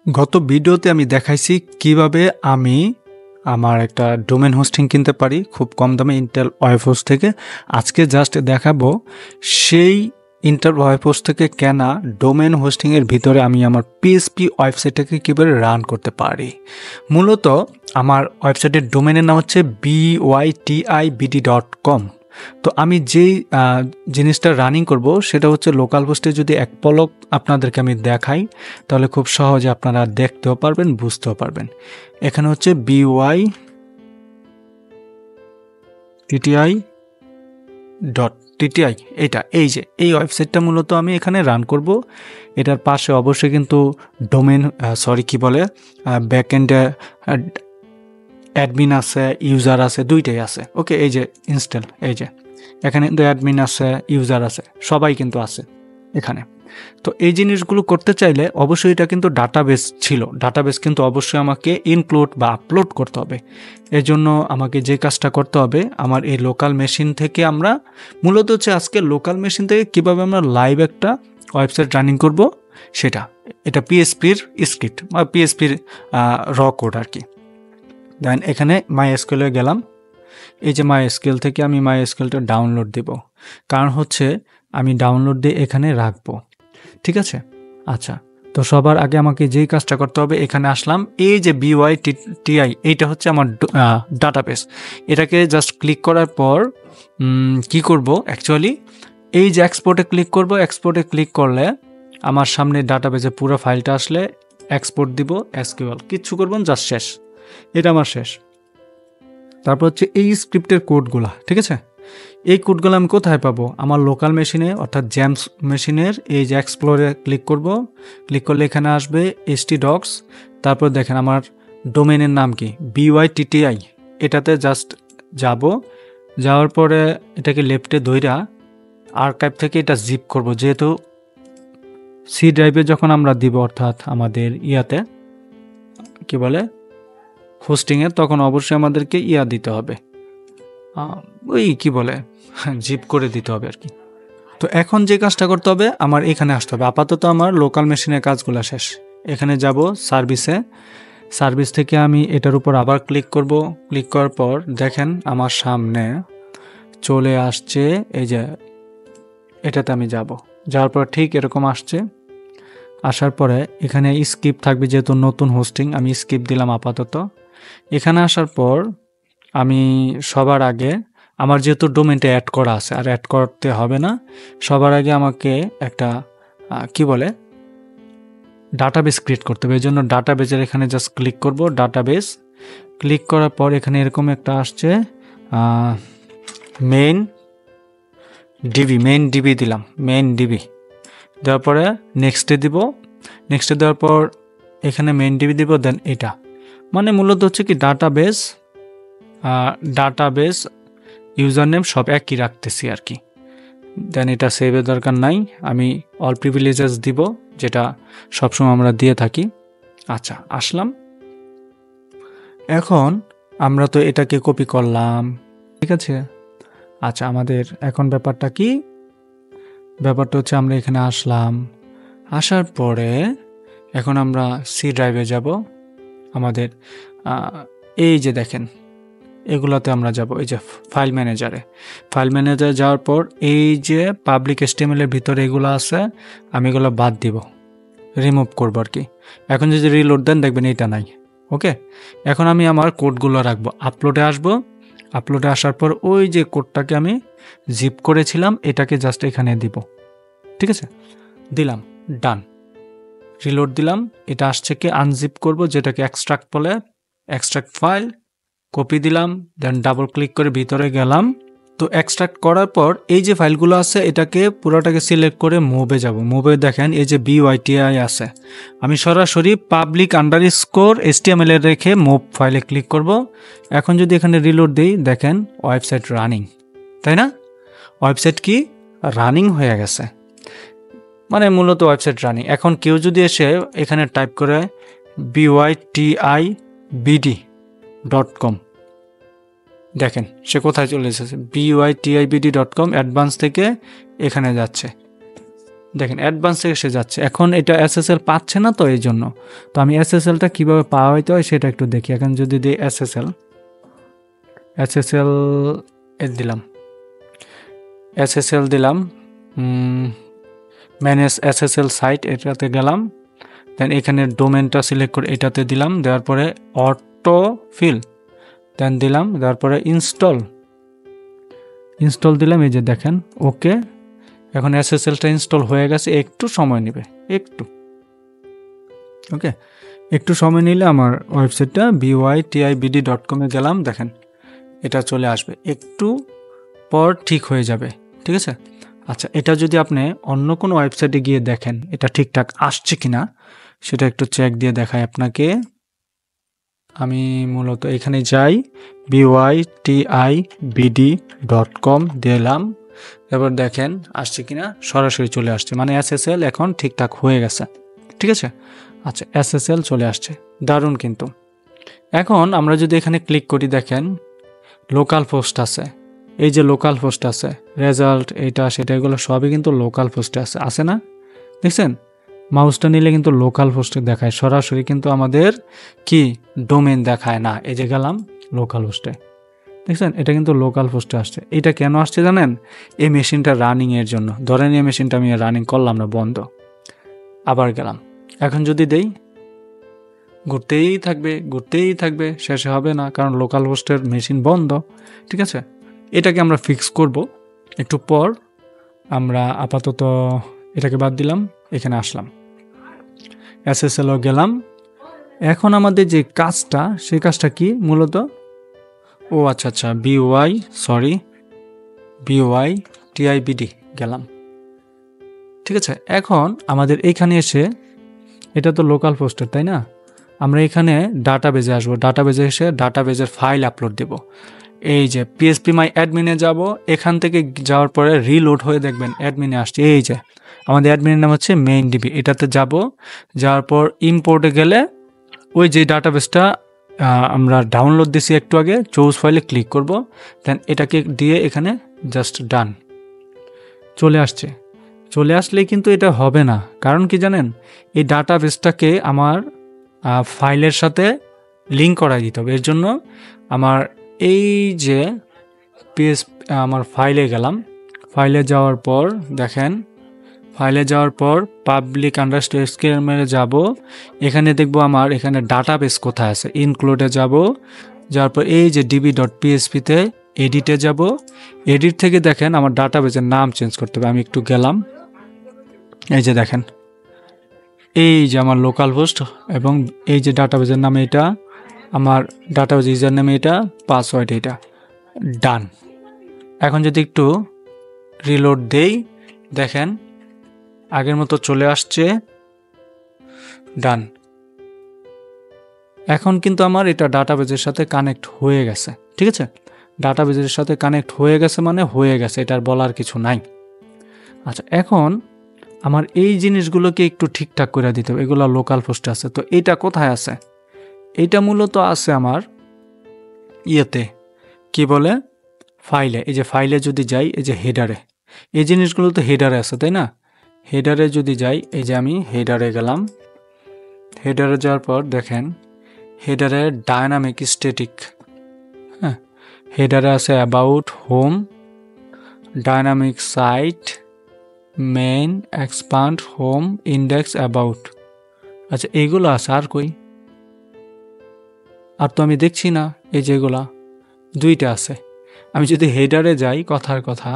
গত ভিডিওতে আমি দেখাইছি কিভাবে আমি আমার একটা ডোমেন হোস্টিং কিনতে পারি খুব কম দামে ইন্টেল ওয়েবহোস্ট থেকে। আজকে জাস্ট দেখাবো সেই ইন্টেল ওয়েবহোস্ট থেকে কেনা ডোমেন হোস্টিংয়ের ভিতরে আমি আমার পিএসপি ওয়েবসাইটটাকে কীভাবে রান করতে পারি। মূলত আমার ওয়েবসাইটের ডোমেনের নাম হচ্ছে bytibd.com। তো আমি যেই জিনিসটা রানিং করব সেটা হচ্ছে লোকাল হোস্টে। যদি এক পলক আপনাদেরকে আমি দেখাই তাহলে খুব সহজে আপনারা দেখতেও পারবেন, বুঝতেও পারবেন। এখানে হচ্ছে bytiti.tti, এটা এই যে এই ওয়েবসাইটটা মূলত আমি এখানে রান করব। এটার পাশে অবশ্যই কিন্তু ডোমেন ব্যাকএন্ডে অ্যাডমিন আছে, ইউজার আছে, দুইটাই আছে। ওকে, এই যে ইনস্টল, এই যে এখানে কিন্তু অ্যাডমিন আছে, ইউজার আছে, সবাই কিন্তু আছে এখানে। তো এই জিনিসগুলো করতে চাইলে অবশ্যই এটা কিন্তু ডাটাবেস ছিল, ডাটাবেস কিন্তু অবশ্যই আমাকে ইনক্লুড বা আপলোড করতে হবে। এর জন্য আমাকে যে কাজটা করতে হবে, আমার এই লোকাল মেশিন থেকে আমরা মূলত হচ্ছে আজকে লোকাল মেশিন থেকে কীভাবে আমরা লাইভ একটা ওয়েবসাইট রানিং করব সেটা। এটা পিএসপির স্ক্রিপ্ট বা পিএসপির র কোড আর কি। দেন এখানে MySQL-এ গেলাম। এই যে MySQL থেকে আমি MySQL-টা ডাউনলোড দেব, কারণ হচ্ছে আমি ডাউনলোড দিয়ে এখানে রাখবো। ঠিক আছে, আচ্ছা। তো সবার আগে আমাকে যেই কাজটা করতে হবে, এখানে আসলাম, এই যে bytiti, এইটা হচ্ছে আমার ডাটাবেস। এটাকে জাস্ট ক্লিক করার পর কি করব, অ্যাকচুয়ালি এই যে এক্সপোর্টে ক্লিক করব। এক্সপোর্টে ক্লিক করলে আমার সামনে ডাটাবেসে পুরো ফাইলটা আসলে এক্সপোর্ট দিব SQL, কিচ্ছু করবেন, জাস্ট শেষ। এটা আমার শেষ। তারপর হচ্ছে এই স্ক্রিপ্টের কোডগুলা, ঠিক আছে। এই কোডগুলো আমি কোথায় পাবো? আমার লোকাল মেশিনে, অর্থাৎ জেমস মেশিনের এই যে এক্সপ্লোরে ক্লিক করব। ক্লিক করলে এখানে আসবে htdocs। তারপর দেখেন আমার ডোমেনের নাম কি, bytiti। এটাতে জাস্ট যাব, যাওয়ার পরে এটাকে লেফটে ধইরা আর্কাইভ থেকে এটা জিপ করব। যেহেতু সি ড্রাইভে যখন আমরা দিব, অর্থাৎ আমাদের ইয়াতে কি বলে হোস্টিংয়ে, তখন অবশ্যই আমাদেরকে দিতে হবে, ওই কি বলে জিপ করে দিতে হবে আর কি। তো এখন যে কাজটা করতে হবে, আমার এখানে আসতে হবে। আপাতত আমার লোকাল মেশিনের কাজগুলো শেষ। এখানে যাব সার্ভিসে, সার্ভিস থেকে আমি এটার উপর আবার ক্লিক করব। ক্লিক করার পর দেখেন আমার সামনে চলে আসছে, এই যে এটাতে আমি যাব। যাওয়ার পর ঠিক এরকম আসছে। আসার পরে এখানে স্কিপ থাকবে, যেহেতু নতুন হোস্টিং আমি স্কিপ দিলাম আপাতত। এখানে আসার পর আমি সবার আগে আমার যেহেতু ডোমেনটা অ্যাড করা আছে, আর অ্যাড করতে হবে না, সবার আগে আমাকে একটা কি বলে ডাটাবেস ক্রিয়েট করতে হবে। এই জন্য ডাটাবেসের এখানে জাস্ট ক্লিক করব। ডাটাবেস ক্লিক করার পর এখানে এরকম একটা আসছে মেইন ডিবি দিলাম, মেইন ডিবি দেওয়ার পরে নেক্সটে দিব। নেক্সটে দেওয়ার পর এখানে মেইন ডিবি দিব। দেন এটা মানে মূলত হচ্ছে কি ডাটাবেস ইউজার নেম সব একই রাখতেছি আর কি। দেন এটা সেভের দরকার নাই, আমি অল প্রিভিলেজেস দিব, যেটা সবসময় আমরা দিয়ে থাকি। আচ্ছা, আসলাম। এখন আমরা তো এটাকে কপি করলাম, ঠিক আছে। আচ্ছা, আমাদের এখন ব্যাপারটা কি, ব্যাপারটা হচ্ছে আমরা এখানে আসলাম। আসার পরে এখন আমরা সি ড্রাইভে যাব। আমাদের এই যে দেখেন এগুলোতে আমরা যাব, এই যে ফাইল ম্যানেজারে। ফাইল ম্যানেজারে যাওয়ার পর এই যে পাবলিক HTML-এর ভিতরে এগুলো আছে, আমি এগুলো বাদ দিব, রিমুভ করবো আর কি। এখন যদি রিলোড দেন দেখবেন এটা নাই। ওকে, এখন আমি আমার কোডগুলো রাখবো। আপলোডে আসবো। আপলোডে আসার পর ওই যে কোডটাকে আমি জিপ করেছিলাম, এটাকে জাস্ট এখানে দিব, ঠিক আছে। দিলাম, ডান। রিলোড দিলাম, এটা আসছে কি আনজিপ করব, যেটাকে এক্সট্রাক্ট বলে, এক্সট্রাক্ট ফাইল, কপি দিলাম। দেন ডাবল ক্লিক করে ভিতরে গেলাম। তো এক্সট্রাক্ট করার পর এই যে ফাইলগুলো আছে এটাকে পুরোটাকে সিলেক্ট করে মুভে যাব। মুভে দেখেন এই যে byti আছে, আমি সরাসরি পাবলিক _HTML এ রেখে মুভ ফাইলে ক্লিক করব। এখন যদি এখানে রিলোড দিই, দেখেন ওয়েবসাইট রানিং, তাই না? ওয়েবসাইট কি রানিং হয়ে গেছে, মানে মূলত ওয়েবসাইট রানিং। এখন কেউ যদি এসে এখানে টাইপ করে bytibd.com, দেখেন সে কোথায় চলে এসেছে, bytibd.com অ্যাডভান্স থেকে এখানে যাচ্ছে। দেখেন অ্যাডভান্সে এসে যাচ্ছে। এখন এটা SSL পাচ্ছে না, তো এই জন্য। তো আমি SSLটা কীভাবে পাওয়া হইতে হয় সেটা একটু দেখি। এখন যদি দিই SSL দিলাম, SSL দিলাম, ম্যানেজ SSL সাইট, এটাতে গেলাম। দেন এখানে ডোমেনটা সিলেক্ট করে এটাতে দিলাম, দেওয়ার পরে অটো ফিল, দেন দিলাম, দেওয়ার পরে ইনস্টল দিলাম। এই যে দেখেন ওকে, এখন SSLটা ইনস্টল হয়ে গেছে। একটু সময় নেবে, ওকে, একটু সময় নিলে আমার ওয়েবসাইটটা bytibd.com গেলাম, দেখেন এটা চলে আসবে, একটু পর ঠিক হয়ে যাবে, ঠিক আছে। আচ্ছা, এটা যদি আপনি অন্য কোনো ওয়েবসাইটে গিয়ে দেখেন এটা ঠিকঠাক আসছে কিনা সেটা একটু চেক দিয়ে দেখাই আপনাকে। আমি মূলত এখানে যাই, bytibd.com দিলাম, এবার দেখেন আসছে কিনা, সরাসরি চলে আসছে, মানে SSL এখন ঠিকঠাক হয়ে গেছে, ঠিক আছে। আচ্ছা, SSL চলে আসছে, দারুণ। কিন্তু এখন আমরা যদি এখানে ক্লিক করি, দেখেন লোকাল পোস্ট আছে, এই যে লোকাল পোস্ট আছে, রেজাল্ট, এটা সেটা, এগুলো সবই কিন্তু লোকাল পোস্টে আছে না, দেখছেন? মাউসটা নিলে কিন্তু লোকাল পোস্টে দেখায়, সরাসরি কিন্তু আমাদের কি ডোমেন দেখায় না। এই যে গেলাম লোকাল পোস্টে, দেখছেন এটা কিন্তু লোকাল পোস্টে আসছে। এটা কেন আসছে জানেন? এই মেশিনটা রানিংয়ের জন্য। ধরেন এই মেশিনটা আমি রানিং করলাম না, বন্ধ, আবার গেলাম, এখন যদি দেই ঘুরতেই থাকবে, শেষে হবে না, কারণ লোকাল হোস্টের মেশিন বন্ধ, ঠিক আছে। এটাকে আমরা ফিক্স করব একটু পর। আমরা আপাতত এটাকে বাদ দিলাম, এখানে আসলাম, SSLও গেলাম। এখন আমাদের যে কাজটা, সেই কাজটা কি মূলত? ও আচ্ছা, bytibd গেলাম, ঠিক আছে। এখন আমাদের এইখানে এসে, এটা তো লোকাল পোস্টার তাই না, আমরা এখানে ডাটাবেজে আসবো, ডাটাবেজে এসে ডাটাবেজের ফাইল আপলোড দেব। এই যে phpMyAdmin-এ যাব, এখান থেকে যাওয়ার পরে রিলোড হয়ে দেখবেন অ্যাডমিনে আসছে। এই যে আমাদের অ্যাডমিনের নাম হচ্ছে MainDB, এটাতে যাওয়ার পর ইম্পোর্টে গেলে ওই যে ডাটাবেসটা আমরা ডাউনলোড দিছি একটু আগে, চুজ ফাইলে ক্লিক করব, দেন এটাকে দিয়ে এখানে জাস্ট ডান, চলে আসছে। চলে আসলেই কিন্তু এটা হবে না, কারণ কি জানেন? এই ডাটাবেসটাকে আমার ফাইলের সাথে লিঙ্ক করাই দিতে হবে। এর জন্য আমার এই যে আমার ফাইলে গেলাম, ফাইলে যাওয়ার পর দেখেন, ফাইলে যাওয়ার পর public_HTML যাব, এখানে দেখব আমার এখানে ডাটাবেস কোথায় আছে, ইনক্লুডে যাওয়ার পর এই যে db.php-তে এডিটে যাব, এডিট থেকে দেখেন আমার ডাটাবেসের নাম চেঞ্জ করতে হবে। আমি একটু গেলাম, এই যে দেখেন এই যে আমার লোকাল হোস্ট, এবং এই যে ডাটাবেসের নাম এটা, আমার ডাটাবেস ইউজার নেম এটা, পাসওয়ার্ড এটা, ডান। এখন যদি একটু রিলোড দেই, দেখেন আগের মতো চলে আসছে, ডান। এখন কিন্তু আমার এটা ডাটাবেসের সাথে কানেক্ট হয়ে গেছে, ঠিক আছে। ডাটাবেসের সাথে কানেক্ট হয়ে গেছে মানে হয়ে গেছে, এটার বলার কিছু নাই। আচ্ছা, এখন আমার এই জিনিসগুলোকে একটু ঠিকঠাক করে দিতে হবে, এগুলো লোকাল পোস্টে আছে। তো এটা কোথায় আছে? এটা মূলত আছে আমার ইয়েতে, কি বলে, ফাইলে। এই যে ফাইলে যদি যাই, এই যে হেডারে, এই জিনিসগুলো তো হেডারে আছে তাই না। হেডারে যদি যাই, এই যে আমি হেডারে গেলাম, হেডারে যাওয়ার পর দেখেন হেডারে ডায়নামিক স্ট্যাটিক, হ্যাঁ, হেডারে আছে about, home, dynamic site, main, expand, home, index, about. আচ্ছা, এইগুলো আছে, আর কই? আর তো আমি দেখছি না। এই যেগুলা দুইটা আছে। আমি যদি হেডারে যাই, কথার কথা,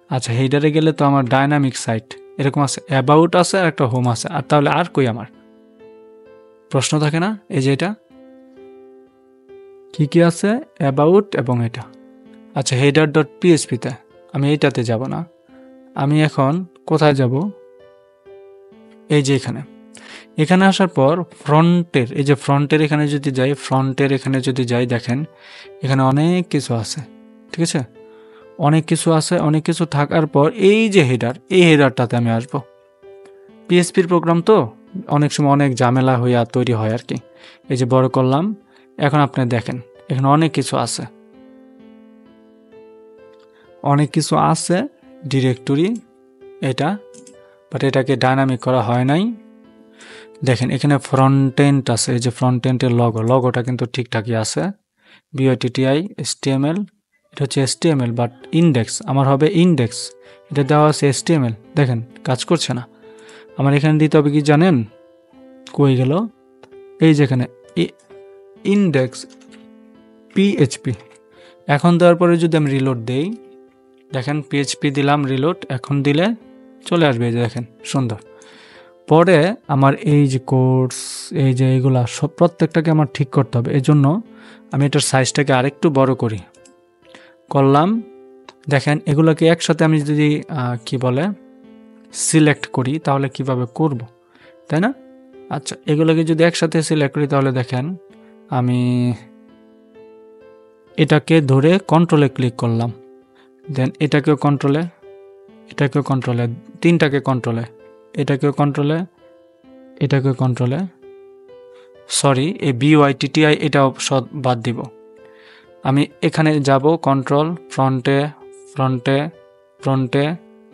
আচ্ছা হেডারে গেলে তো আমার ডায়নামিক সাইট এরকম আছে, অ্যাবাউট আছে, আর একটা হোম আছে, আর তাহলে আর কই আমার? প্রশ্ন থাকে না? এই যে এটা কি আছে? অ্যাবাউট এবং এটা। আচ্ছা, header.php-তে আমি এইটাতে যাব না, আমি এখন কোথায় যাব? এই যে এখানে আসার পর ফ্রন্টের, এই যে ফ্রন্টের এখানে যদি যাই, ফ্রন্টের এখানে যদি যাই, দেখেন এখানে অনেক কিছু আছে, ঠিক আছে, অনেক কিছু আছে। অনেক কিছু থাকার পর এই যে হেডার, এই হেডারটাতে আমি আসবো। পিএসপির প্রোগ্রাম তো অনেক সময় অনেক ঝামেলা হইয়া তৈরি হয় আর কি। এই যে বড় করলাম, এখন আপনি দেখেন এখানে অনেক কিছু আছে, ডিরেক্টরি, এটা, বাট এটাকে ডাইনামিক করা হয় নাই। দেখেন এখানে ফ্রন্ট এন্ড আছে, এই যে ফ্রন্ট এন্ডের লগোটা কিন্তু ঠিকঠাকই আছে। BOTTI HTML, এটা হচ্ছে HTML, বাট ইন্ডেক্স আমার হবে ইন্ডেক্স, এটা দেওয়া আছে HTML। দেখেন কাজ করছে না। আমার এখানে দিতে হবে কি জানেন, কই গেল, এই যেখানে ইন্ডেক্স PHP। এখন দেওয়ার পরে যদি আমি রিলোড দেই, দেখেন PHP দিলাম, রিলোড এখন দিলে চলে আসবে, এই যে দেখেন সুন্দর। পরে আমার এই যে কোর্স, এই যে এইগুলা সব প্রত্যেকটাকে আমার ঠিক করতে হবে। এই জন্য আমি এটার সাইজটাকে আরেকটু বড় করলাম। দেখেন এগুলোকে একসাথে আমি যদি কি বলে সিলেক্ট করি তাহলে কিভাবে করব, তাই না? আচ্ছা, এগুলোকে যদি একসাথে সিলেক্ট করি তাহলে দেখেন আমি এটাকে ধরে কন্ট্রোলে ক্লিক করলাম, দেন এটাকেও কন্ট্রোলে, এটাকেও কন্ট্রোলে, তিনটাকে কন্ট্রোলে, এটাকেও কন্ট্রোলে, এটাকেও কন্ট্রোলে। সরি, এই BYTTI এটাও সব বাদ দিব। আমি এখানে যাব কন্ট্রোল, ফ্রন্টে ফ্রন্টে ফ্রন্টে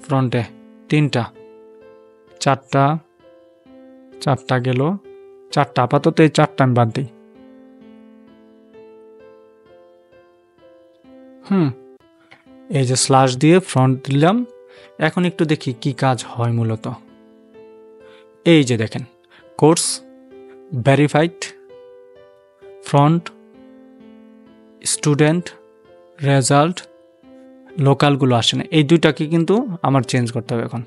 ফ্রন্টে, তিনটা, চারটা গেল, চারটা আপাতত, এই চারটা আমি বাদ দিই। এই যে স্ল্যাশ দিয়ে ফ্রন্ট দিলাম। এখন একটু দেখি কি কাজ হয় মূলত। এই যে দেখেন course, verified, front, student, result, লোকালগুলো আসে না, এই দুইটাকে কিন্তু আমার চেঞ্জ করতে হবে এখন।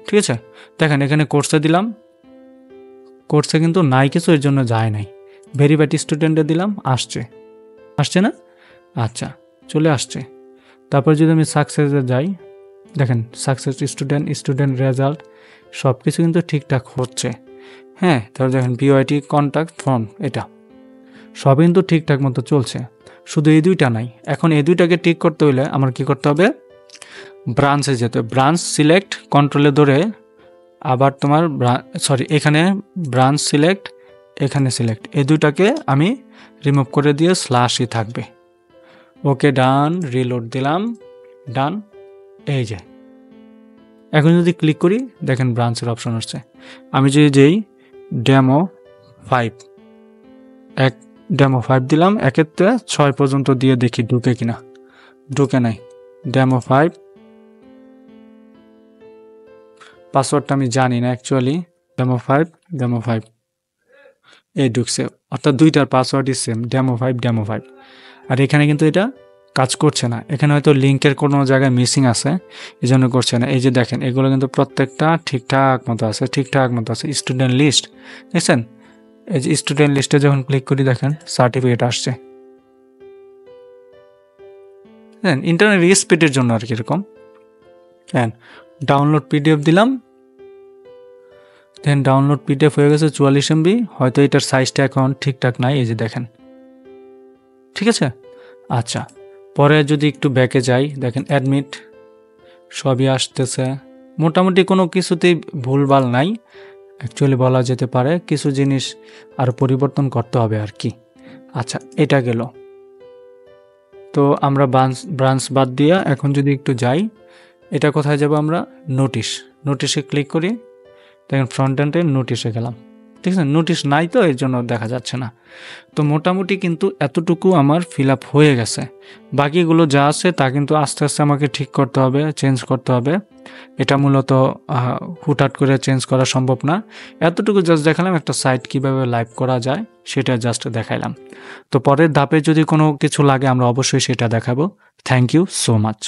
ঠিক আছে, দেখেন এখানে কোর্সে দিলাম, কোর্সে কিন্তু নাই কিছু, এর জন্য যায় নাই। ভেরিফাইড স্টুডেন্টে দিলাম, আসছে না? আচ্ছা, চলে আসছে। তারপর যদি আমি সাকসেসে যাই, দেখেন সাকসেস স্টুডেন্ট রেজাল্ট সব কিছু কিন্তু ঠিকঠাক হচ্ছে। হ্যাঁ, তারপর দেখেন BYT কন্ট্যাক্ট ফর্ম, এটা সব কিন্তু ঠিকঠাক মতো চলছে, শুধু এই দুইটা নাই। এখন এই দুইটাকে ঠিক করতে হলে আমার কি করতে হবে, ব্রাঞ্চে যেতে হবে। ব্রাঞ্চ সিলেক্ট, কন্ট্রোলে ধরে আবার তোমার এখানে ব্রাঞ্চ সিলেক্ট, এখানে সিলেক্ট, এই দুইটাকে আমি রিমুভ করে দিয়ে স্ল্যাশই থাকবে। ওকে, ডান, রিলোড দিলাম, ডান। এই যে এখন যদি ক্লিক করি দেখেন ব্রাঞ্চের অপশন আসছে। আমি যদি যেই ডেমো 5 দিলাম, 1-6 পর্যন্ত দিয়ে দেখি ঢুকে কিনা, ঢুকে নাই। ডেমো 5 পাসওয়ার্ডটা আমি জানি না অ্যাকচুয়ালি, ডেমো 5 এই ঢুকছে, অর্থাৎ দুইটার পাসওয়ার্ডই সেম, ডেমো 5। আর এখানে কিন্তু এটা কাজ করছে না, এখানে হয়তো লিঙ্কের কোনো জায়গায় মিসিং আছে, এই জন্য করছে না। এই যে দেখেন এগুলো কিন্তু প্রত্যেকটা ঠিকঠাক মতো আছে। স্টুডেন্ট লিস্ট দেখছেন, এই যে স্টুডেন্ট লিস্টে যখন ক্লিক করি দেখেন সার্টিফিকেট আসছে। হ্যাঁ, ইন্টারনেট স্পিডের জন্য আর কি এরকম। হ্যাঁ, ডাউনলোড PDF দিলাম, দেন ডাউনলোড PDF হয়ে গেছে 44 MB। হয়তো এটার সাইজটা এখন ঠিকঠাক নাই, এই যে দেখেন, ঠিক আছে। আচ্ছা, পরে যদি একটু ব্যাকে যাই, দেখেন অ্যাডমিট সবই আসতেছে, মোটামুটি কোনো কিছুতেই ভুলভাল নাই অ্যাকচুয়ালি বলা যেতে পারে, কিছু জিনিস আরও পরিবর্তন করতে হবে আর কি। আচ্ছা, এটা গেল। তো আমরা ব্রাঞ্চ বাদ দিয়া এখন যদি একটু যাই, এটা কোথায় যাব আমরা, নোটিশে ক্লিক করি, দেখেন ফ্রন্ট এন্ডে নোটিশে গেলাম, ঠিক আছে। নোটিশ নাই তো এর জন্য দেখা যাচ্ছে না। তো মোটামুটি কিন্তু এতটুকু আমার ফিল আপ হয়ে গেছে। বাকিগুলো যা আছে তা কিন্তু আস্তে আস্তে আমাকে ঠিক করতে হবে, চেঞ্জ করতে হবে। এটা মূলত হুটহাট করে চেঞ্জ করা সম্ভব না। এতটুকু জাস্ট দেখালাম একটা সাইট কিভাবে লাইভ করা যায়, সেটা জাস্ট দেখাইলাম। তো পরের ধাপে যদি কোনো কিছু লাগে আমরা অবশ্যই সেটা দেখাবো। Thank you so much.